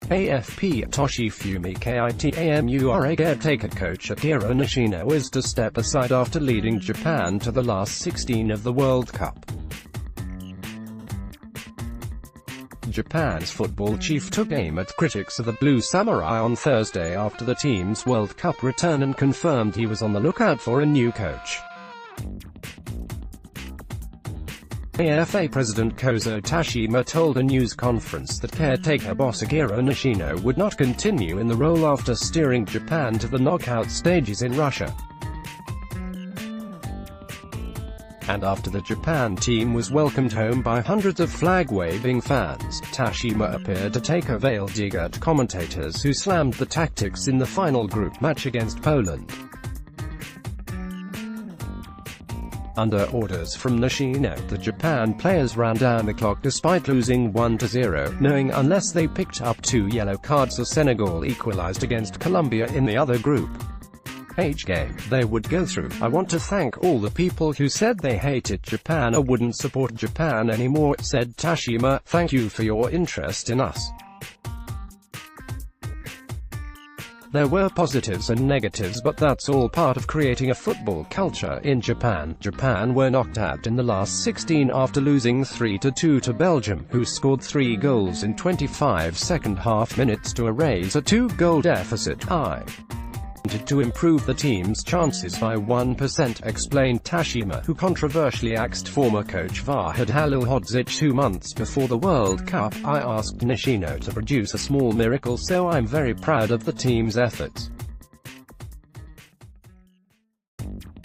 AFP Toshifumi Kitamura caretaker coach Akira Nishino is to step aside after leading Japan to the last 16 of the World Cup. Japan's football chief took aim at critics of the Blue Samurai on Thursday after the team's World Cup return and confirmed he was on the lookout for a new coach. AFA President Kozo Tashima told a news conference that caretaker boss Akira Nishino would not continue in the role after steering Japan to the knockout stages in Russia. And after the Japan team was welcomed home by hundreds of flag-waving fans, Tashima appeared to take a veiled dig at commentators who slammed the tactics in the final group match against Poland. Under orders from Nishino, the Japan players ran down the clock despite losing 1-0, knowing unless they picked up 2 yellow cards the Senegal equalized against Colombia in the other group H game, they would go through. I want to thank all the people who said they hated Japan or wouldn't support Japan anymore, said Tashima. Thank you for your interest in us. There were positives and negatives, but that's all part of creating a football culture in Japan. Japan were knocked out in the last 16 after losing 3-2 to Belgium, who scored 3 goals in 25 second-half minutes to erase a 2-goal deficit. I wanted to improve the team's chances by 1%, explained Tashima, who controversially axed former coach Vahid Halilhodzic 2 months before the World Cup. I asked Nishino to produce a small miracle, so I'm very proud of the team's efforts.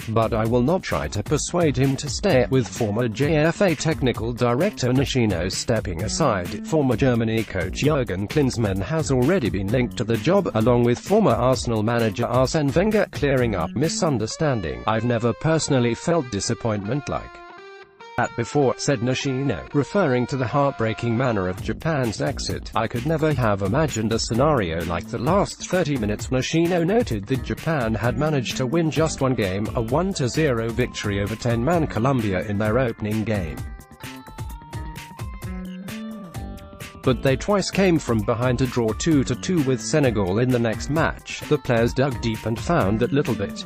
But I will not try to persuade him to stay, with former JFA technical director Nishino stepping aside. Former Germany coach Jurgen Klinsmann has already been linked to the job, along with former Arsenal manager Arsene Wenger, clearing up misunderstanding. I've never personally felt disappointment like that before, said Nishino, referring to the heartbreaking manner of Japan's exit. I could never have imagined a scenario like the last 30 minutes. Nishino noted that Japan had managed to win just one game, a 1-0 victory over 10-man Colombia in their opening game. But they twice came from behind to draw 2-2 with Senegal in the next match. The players dug deep and found that little bit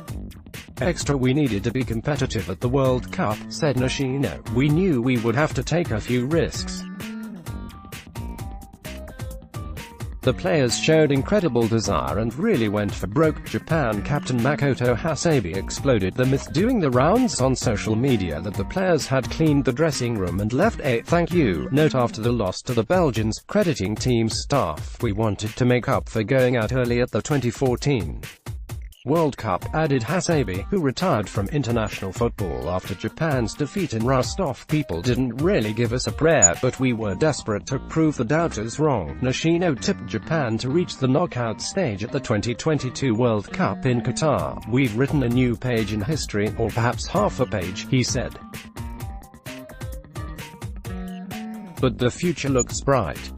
extra we needed to be competitive at the World Cup, said Nishino. We knew we would have to take a few risks. The players showed incredible desire and really went for broke. Japan captain Makoto Hasebe exploded the myth doing the rounds on social media that the players had cleaned the dressing room and left a thank you note after the loss to the Belgians, crediting team staff. We wanted to make up for going out early at the 2014 World Cup, added Hasebe, who retired from international football after Japan's defeat in Rostov. People didn't really give us a prayer, but we were desperate to prove the doubters wrong. Nishino tipped Japan to reach the knockout stage at the 2022 World Cup in Qatar. We've written a new page in history, or perhaps half a page, he said. But the future looks bright.